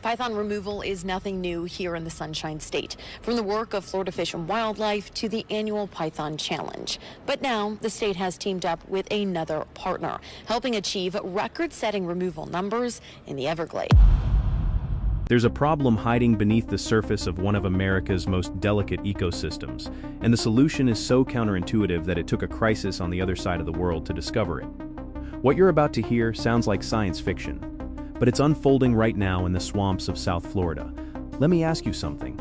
Python removal is nothing new here in the Sunshine State, from the work of Florida Fish and Wildlife to the annual Python Challenge. But now the state has teamed up with another partner, helping achieve record-setting removal numbers in the Everglades. There's a problem hiding beneath the surface of one of America's most delicate ecosystems, and the solution is so counterintuitive that it took a crisis on the other side of the world to discover it. What you're about to hear sounds like science fiction, but it's unfolding right now in the swamps of South Florida. Let me ask you something.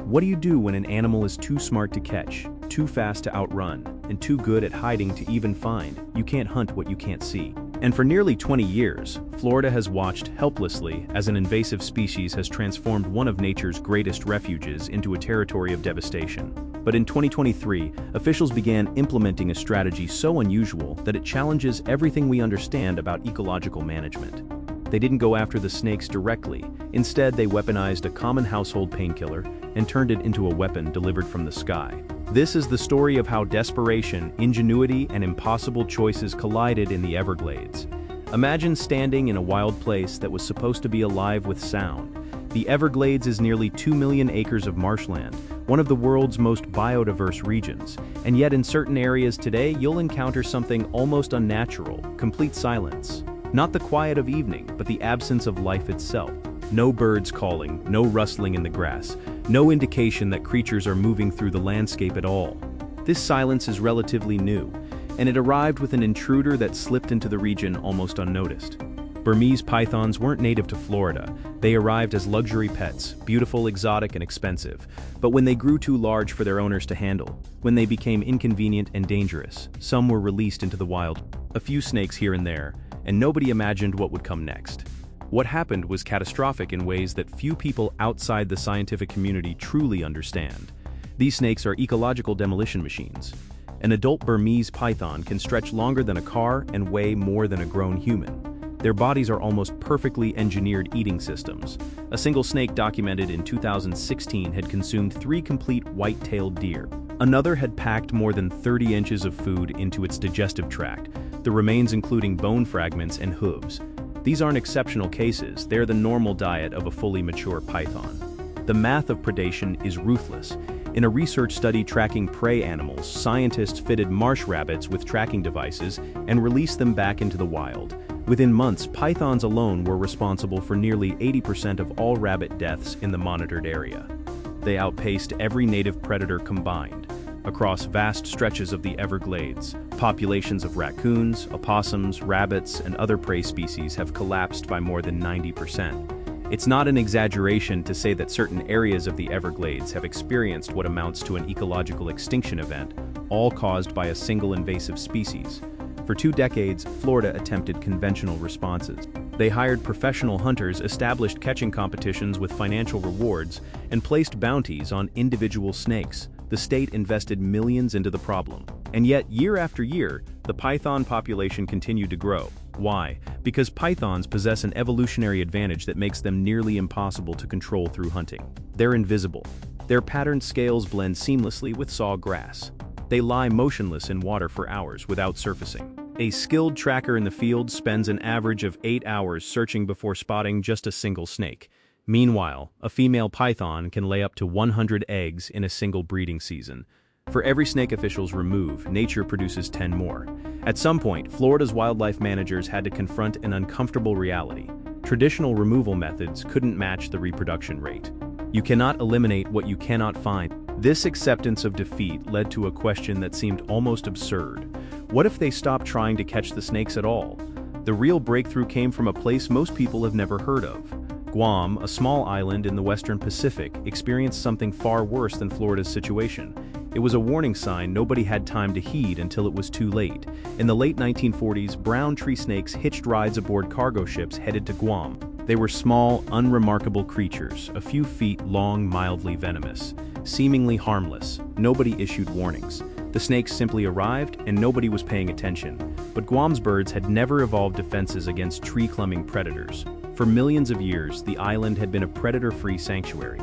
What do you do when an animal is too smart to catch, too fast to outrun, and too good at hiding to even find? You can't hunt what you can't see. And for nearly 20 years, Florida has watched helplessly as an invasive species has transformed one of nature's greatest refuges into a territory of devastation. But in 2023, officials began implementing a strategy so unusual that it challenges everything we understand about ecological management. They didn't go after the snakes directly. Instead, they weaponized a common household painkiller and turned it into a weapon delivered from the sky. This is the story of how desperation, ingenuity, and impossible choices collided in the Everglades. Imagine standing in a wild place that was supposed to be alive with sound. The Everglades is nearly 2 million acres of marshland, one of the world's most biodiverse regions, and yet in certain areas today you'll encounter something almost unnatural: complete silence. Not the quiet of evening, but the absence of life itself. No birds calling, no rustling in the grass, no indication that creatures are moving through the landscape at all. This silence is relatively new, and it arrived with an intruder that slipped into the region almost unnoticed. Burmese pythons weren't native to Florida. They arrived as luxury pets, beautiful, exotic, and expensive. But when they grew too large for their owners to handle, when they became inconvenient and dangerous, some were released into the wild. A few snakes here and there, and nobody imagined what would come next. What happened was catastrophic in ways that few people outside the scientific community truly understand. These snakes are ecological demolition machines. An adult Burmese python can stretch longer than a car and weigh more than a grown human. Their bodies are almost perfectly engineered eating systems. A single snake documented in 2016 had consumed 3 complete white-tailed deer. Another had packed more than 30 inches of food into its digestive tract, the remains including bone fragments and hooves. These aren't exceptional cases, they're the normal diet of a fully mature python. The math of predation is ruthless. In a research study tracking prey animals, scientists fitted marsh rabbits with tracking devices and released them back into the wild. Within months, pythons alone were responsible for nearly 80% of all rabbit deaths in the monitored area. They outpaced every native predator combined. Across vast stretches of the Everglades, populations of raccoons, opossums, rabbits, and other prey species have collapsed by more than 90%. It's not an exaggeration to say that certain areas of the Everglades have experienced what amounts to an ecological extinction event, all caused by a single invasive species. For 2 decades, Florida attempted conventional responses. They hired professional hunters, established catching competitions with financial rewards, and placed bounties on individual snakes. The state invested millions into the problem. And yet, year after year, the python population continued to grow. Why? Because pythons possess an evolutionary advantage that makes them nearly impossible to control through hunting. They're invisible. Their patterned scales blend seamlessly with saw grass. They lie motionless in water for hours without surfacing. A skilled tracker in the field spends an average of 8 hours searching before spotting just a single snake. Meanwhile, a female python can lay up to 100 eggs in a single breeding season. For every snake officials remove, nature produces 10 more. At some point, Florida's wildlife managers had to confront an uncomfortable reality. Traditional removal methods couldn't match the reproduction rate. You cannot eliminate what you cannot find. This acceptance of defeat led to a question that seemed almost absurd. What if they stopped trying to catch the snakes at all? The real breakthrough came from a place most people have never heard of. Guam, a small island in the western Pacific, experienced something far worse than Florida's situation. It was a warning sign nobody had time to heed until it was too late. In the late 1940s, brown tree snakes hitched rides aboard cargo ships headed to Guam. They were small, unremarkable creatures, a few feet long, mildly venomous. Seemingly harmless, nobody issued warnings. The snakes simply arrived and nobody was paying attention. But Guam's birds had never evolved defenses against tree-climbing predators. For millions of years, the island had been a predator-free sanctuary.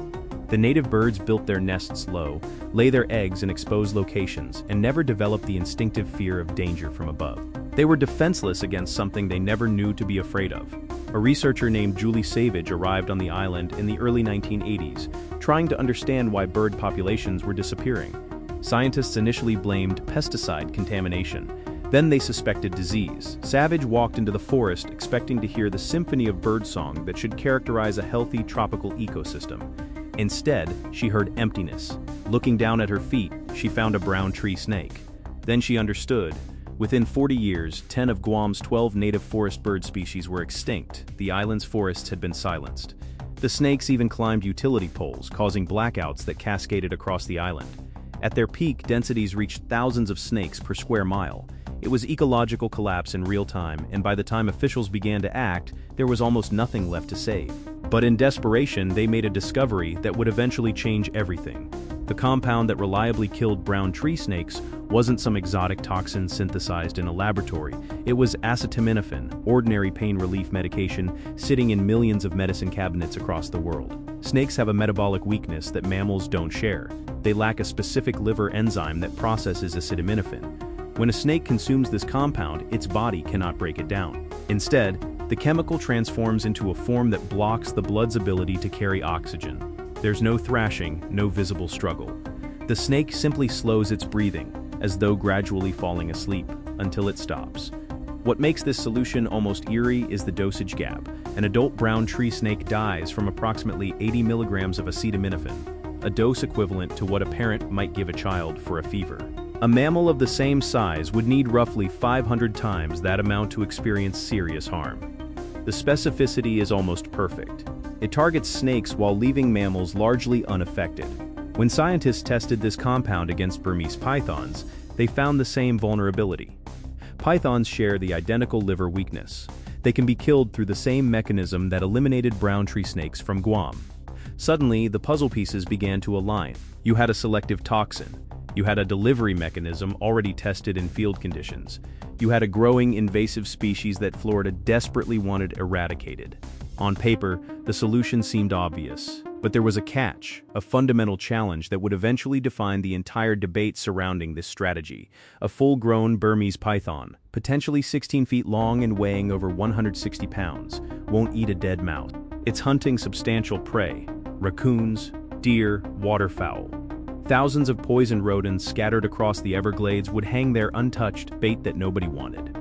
The native birds built their nests low, lay their eggs in exposed locations, and never developed the instinctive fear of danger from above. They were defenseless against something they never knew to be afraid of. A researcher named Julie Savage arrived on the island in the early 1980s, trying to understand why bird populations were disappearing. Scientists initially blamed pesticide contamination. Then they suspected disease. Savage walked into the forest expecting to hear the symphony of birdsong that should characterize a healthy tropical ecosystem. Instead, she heard emptiness. Looking down at her feet, she found a brown tree snake. Then she understood. Within 40 years, 10 of Guam's 12 native forest bird species were extinct. The island's forests had been silenced. The snakes even climbed utility poles, causing blackouts that cascaded across the island. At their peak, densities reached thousands of snakes per square mile. It was ecological collapse in real time, and by the time officials began to act, there was almost nothing left to save. But in desperation, they made a discovery that would eventually change everything. The compound that reliably killed brown tree snakes wasn't some exotic toxin synthesized in a laboratory. It was acetaminophen, ordinary pain relief medication sitting in millions of medicine cabinets across the world. Snakes have a metabolic weakness that mammals don't share. They lack a specific liver enzyme that processes acetaminophen. When a snake consumes this compound, its body cannot break it down. Instead, the chemical transforms into a form that blocks the blood's ability to carry oxygen. There's no thrashing, no visible struggle. The snake simply slows its breathing, as though gradually falling asleep, until it stops. What makes this solution almost eerie is the dosage gap. An adult brown tree snake dies from approximately 80 milligrams of acetaminophen, a dose equivalent to what a parent might give a child for a fever. A mammal of the same size would need roughly 500 times that amount to experience serious harm. The specificity is almost perfect. It targets snakes while leaving mammals largely unaffected. When scientists tested this compound against Burmese pythons, they found the same vulnerability. Pythons share the identical liver weakness. They can be killed through the same mechanism that eliminated brown tree snakes from Guam. Suddenly, the puzzle pieces began to align. You had a selective toxin. You had a delivery mechanism already tested in field conditions. You had a growing invasive species that Florida desperately wanted eradicated. On paper, the solution seemed obvious, but there was a catch, a fundamental challenge that would eventually define the entire debate surrounding this strategy. A full-grown Burmese python, potentially 16 feet long and weighing over 160 pounds, won't eat a dead mouse. It's hunting substantial prey: raccoons, deer, waterfowl. Thousands of poisoned rodents scattered across the Everglades would hang there untouched, bait that nobody wanted.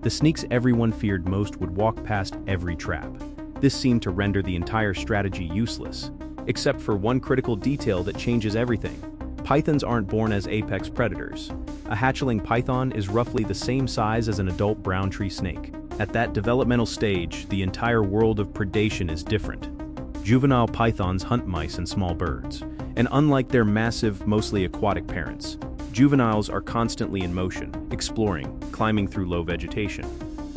The sneaks everyone feared most would walk past every trap. This seemed to render the entire strategy useless, except for one critical detail that changes everything. Pythons aren't born as apex predators. A hatchling python is roughly the same size as an adult brown tree snake. At that developmental stage, the entire world of predation is different. Juvenile pythons hunt mice and small birds. And unlike their massive, mostly aquatic parents, juveniles are constantly in motion, exploring, climbing through low vegetation.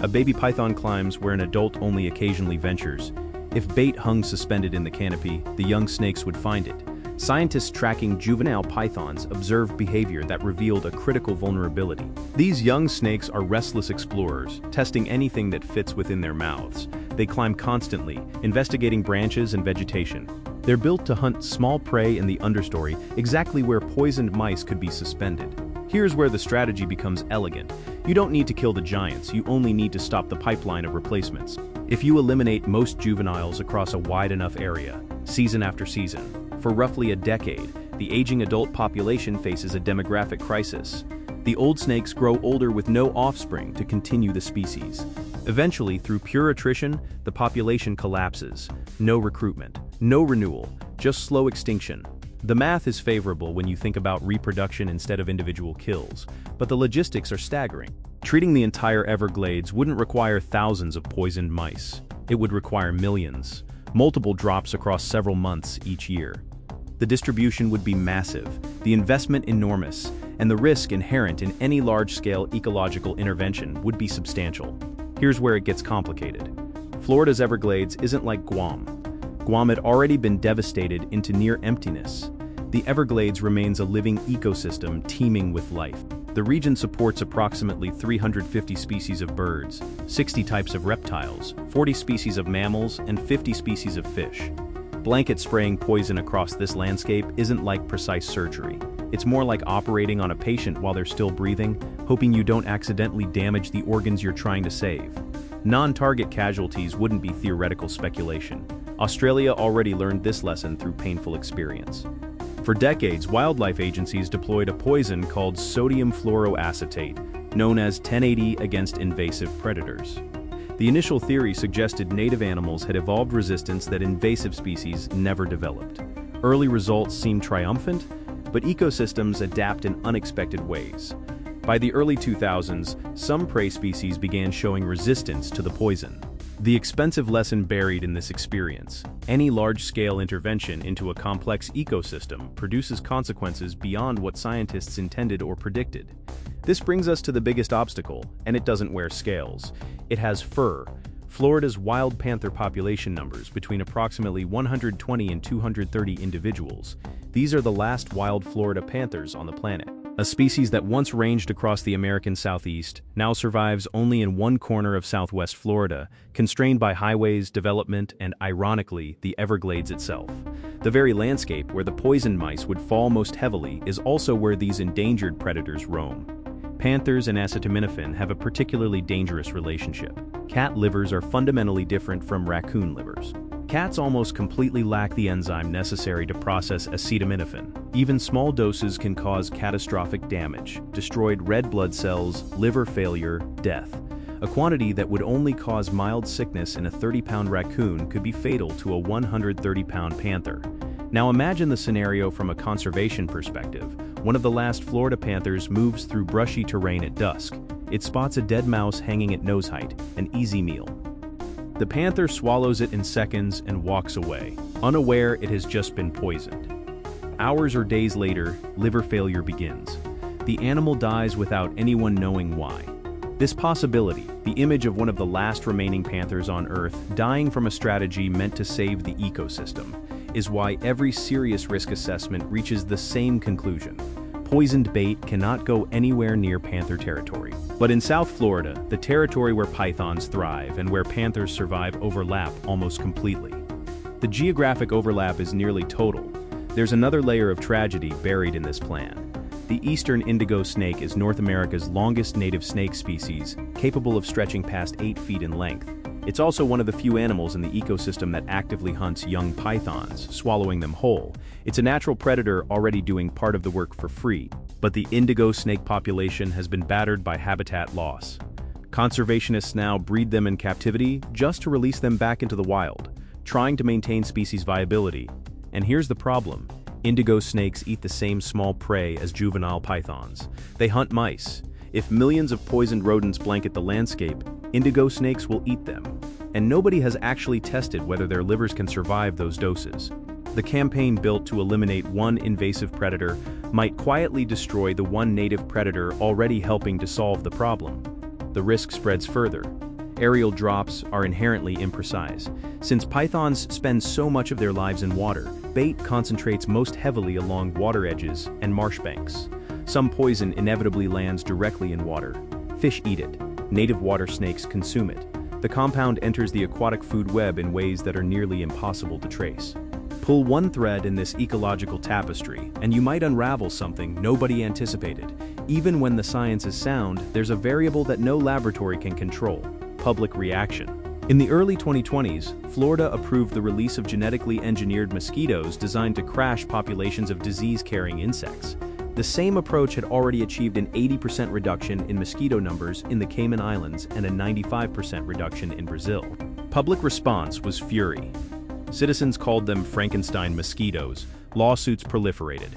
A baby python climbs where an adult only occasionally ventures. If bait hung suspended in the canopy, the young snakes would find it. Scientists tracking juvenile pythons observed behavior that revealed a critical vulnerability. These young snakes are restless explorers, testing anything that fits within their mouths. They climb constantly, investigating branches and vegetation. They're built to hunt small prey in the understory, exactly where poisoned mice could be suspended. Here's where the strategy becomes elegant. You don't need to kill the giants, you only need to stop the pipeline of replacements. If you eliminate most juveniles across a wide enough area, season after season, for roughly a decade, the aging adult population faces a demographic crisis. The old snakes grow older with no offspring to continue the species. Eventually, through pure attrition, the population collapses. No recruitment, no renewal, just slow extinction. The math is favorable when you think about reproduction instead of individual kills, but the logistics are staggering. Treating the entire Everglades wouldn't require thousands of poisoned mice. It would require millions, multiple drops across several months each year. The distribution would be massive, the investment enormous, and the risk inherent in any large-scale ecological intervention would be substantial. Here's where it gets complicated. Florida's Everglades isn't like Guam. Guam had already been devastated into near emptiness. The Everglades remains a living ecosystem teeming with life. The region supports approximately 350 species of birds, 60 types of reptiles, 40 species of mammals, and 50 species of fish. Blanket spraying poison across this landscape isn't like precise surgery. It's more like operating on a patient while they're still breathing, hoping you don't accidentally damage the organs you're trying to save. Non-target casualties wouldn't be theoretical speculation. Australia already learned this lesson through painful experience. For decades, wildlife agencies deployed a poison called sodium fluoroacetate, known as 1080 against invasive predators. The initial theory suggested native animals had evolved resistance that invasive species never developed. Early results seemed triumphant, but ecosystems adapt in unexpected ways. By the early 2000s, some prey species began showing resistance to the poison. The expensive lesson buried in this experience: any large-scale intervention into a complex ecosystem produces consequences beyond what scientists intended or predicted. This brings us to the biggest obstacle, and it doesn't wear scales. It has fur. Florida's wild panther population numbers between approximately 120 and 230 individuals. These are the last wild Florida panthers on the planet. A species that once ranged across the American Southeast now survives only in one corner of Southwest Florida, constrained by highways, development, and, ironically, the Everglades itself. The very landscape where the poison mice would fall most heavily is also where these endangered predators roam. Panthers and acetaminophen have a particularly dangerous relationship. Cat livers are fundamentally different from raccoon livers. Cats almost completely lack the enzyme necessary to process acetaminophen. Even small doses can cause catastrophic damage, destroyed red blood cells, liver failure, death. A quantity that would only cause mild sickness in a 30-pound raccoon could be fatal to a 130-pound panther. Now imagine the scenario from a conservation perspective. One of the last Florida panthers moves through brushy terrain at dusk. It spots a dead mouse hanging at nose height, an easy meal. The panther swallows it in seconds and walks away, unaware it has just been poisoned. Hours or days later, liver failure begins. The animal dies without anyone knowing why. This possibility, the image of one of the last remaining panthers on Earth dying from a strategy meant to save the ecosystem, is why every serious risk assessment reaches the same conclusion. Poisoned bait cannot go anywhere near panther territory. But in South Florida, the territory where pythons thrive and where panthers survive overlap almost completely. The geographic overlap is nearly total. There's another layer of tragedy buried in this plan. The eastern indigo snake is North America's longest native snake species, capable of stretching past 8 feet in length. It's also one of the few animals in the ecosystem that actively hunts young pythons, swallowing them whole. It's a natural predator already doing part of the work for free, but the indigo snake population has been battered by habitat loss. Conservationists now breed them in captivity just to release them back into the wild, trying to maintain species viability. And here's the problem. Indigo snakes eat the same small prey as juvenile pythons. They hunt mice. If millions of poisoned rodents blanket the landscape, indigo snakes will eat them. And nobody has actually tested whether their livers can survive those doses. The campaign built to eliminate one invasive predator might quietly destroy the one native predator already helping to solve the problem. The risk spreads further. Aerial drops are inherently imprecise. Since pythons spend so much of their lives in water, bait concentrates most heavily along water edges and marsh banks. Some poison inevitably lands directly in water. Fish eat it. Native water snakes consume it. The compound enters the aquatic food web in ways that are nearly impossible to trace. Pull one thread in this ecological tapestry, and you might unravel something nobody anticipated. Even when the science is sound, there's a variable that no laboratory can control: public reaction. In the early 2020s, Florida approved the release of genetically engineered mosquitoes designed to crash populations of disease-carrying insects. The same approach had already achieved an 80% reduction in mosquito numbers in the Cayman Islands and a 95% reduction in Brazil. Public response was fury. Citizens called them Frankenstein mosquitoes. Lawsuits proliferated.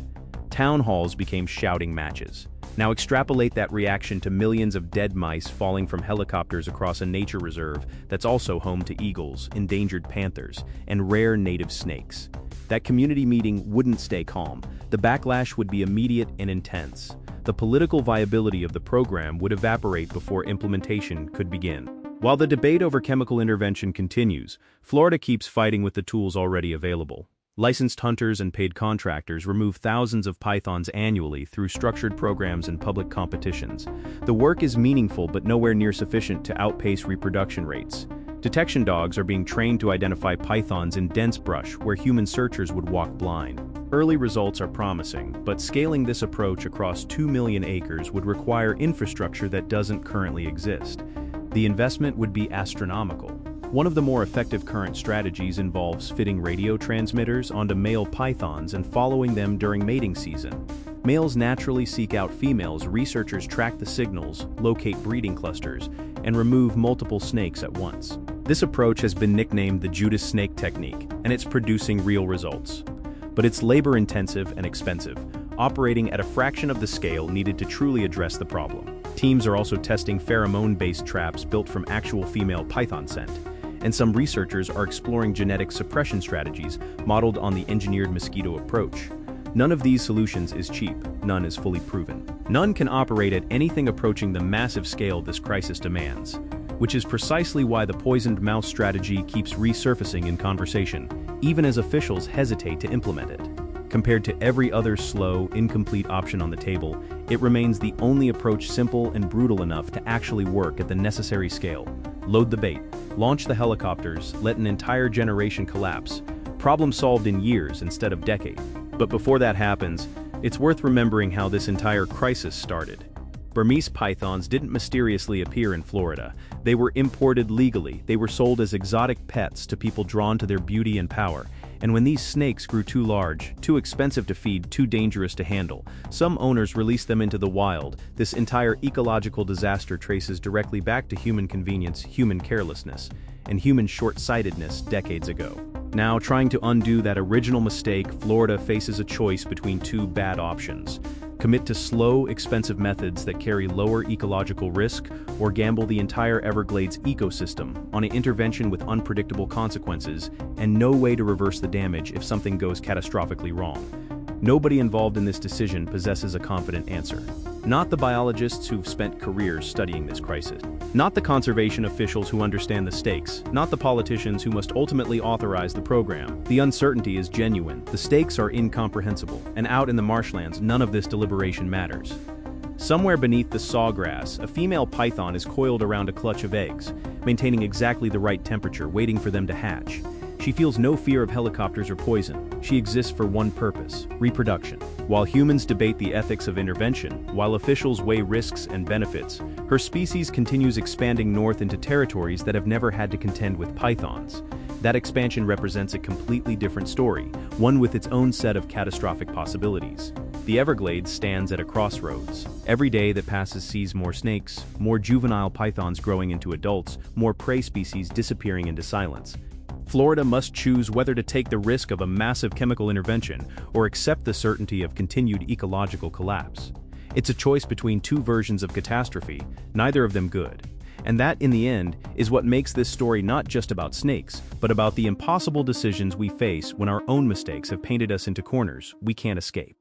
Town halls became shouting matches. Now extrapolate that reaction to millions of dead mice falling from helicopters across a nature reserve that's also home to eagles, endangered panthers, and rare native snakes. That community meeting wouldn't stay calm. The backlash would be immediate and intense. The political viability of the program would evaporate before implementation could begin. While the debate over chemical intervention continues, Florida keeps fighting with the tools already available. Licensed hunters and paid contractors remove thousands of pythons annually through structured programs and public competitions. The work is meaningful but nowhere near sufficient to outpace reproduction rates. Detection dogs are being trained to identify pythons in dense brush where human searchers would walk blind. Early results are promising, but scaling this approach across 2 million acres would require infrastructure that doesn't currently exist. The investment would be astronomical. One of the more effective current strategies involves fitting radio transmitters onto male pythons and following them during mating season. Males naturally seek out females. Researchers track the signals, locate breeding clusters, and remove multiple snakes at once. This approach has been nicknamed the Judas snake technique, and it's producing real results. But it's labor-intensive and expensive, operating at a fraction of the scale needed to truly address the problem. Teams are also testing pheromone-based traps built from actual female python scent, and some researchers are exploring genetic suppression strategies modeled on the engineered mosquito approach. None of these solutions is cheap, none is fully proven. None can operate at anything approaching the massive scale this crisis demands, which is precisely why the poisoned mouse strategy keeps resurfacing in conversation, even as officials hesitate to implement it. Compared to every other slow, incomplete option on the table, it remains the only approach simple and brutal enough to actually work at the necessary scale. Load the bait, launch the helicopters, let an entire generation collapse. Problem solved in years instead of decades. But before that happens, it's worth remembering how this entire crisis started. Burmese pythons didn't mysteriously appear in Florida. They were imported legally. They were sold as exotic pets to people drawn to their beauty and power. And when these snakes grew too large, too expensive to feed, too dangerous to handle, some owners released them into the wild. This entire ecological disaster traces directly back to human convenience, human carelessness, and human short-sightedness decades ago. Now, trying to undo that original mistake, Florida faces a choice between two bad options. Commit to slow, expensive methods that carry lower ecological risk, or gamble the entire Everglades ecosystem on an intervention with unpredictable consequences and no way to reverse the damage if something goes catastrophically wrong. Nobody involved in this decision possesses a confident answer. Not the biologists who've spent careers studying this crisis. Not the conservation officials who understand the stakes. Not the politicians who must ultimately authorize the program. The uncertainty is genuine. The stakes are incomprehensible. And out in the marshlands, none of this deliberation matters. Somewhere beneath the sawgrass, a female python is coiled around a clutch of eggs, maintaining exactly the right temperature, waiting for them to hatch. She feels no fear of helicopters or poison. She exists for one purpose: reproduction. While humans debate the ethics of intervention, while officials weigh risks and benefits, her species continues expanding north into territories that have never had to contend with pythons. That expansion represents a completely different story, one with its own set of catastrophic possibilities. The Everglades stands at a crossroads. Every day that passes sees more snakes, more juvenile pythons growing into adults, more prey species disappearing into silence. Florida must choose whether to take the risk of a massive chemical intervention or accept the certainty of continued ecological collapse. It's a choice between two versions of catastrophe, neither of them good. And that, in the end, is what makes this story not just about snakes, but about the impossible decisions we face when our own mistakes have painted us into corners we can't escape.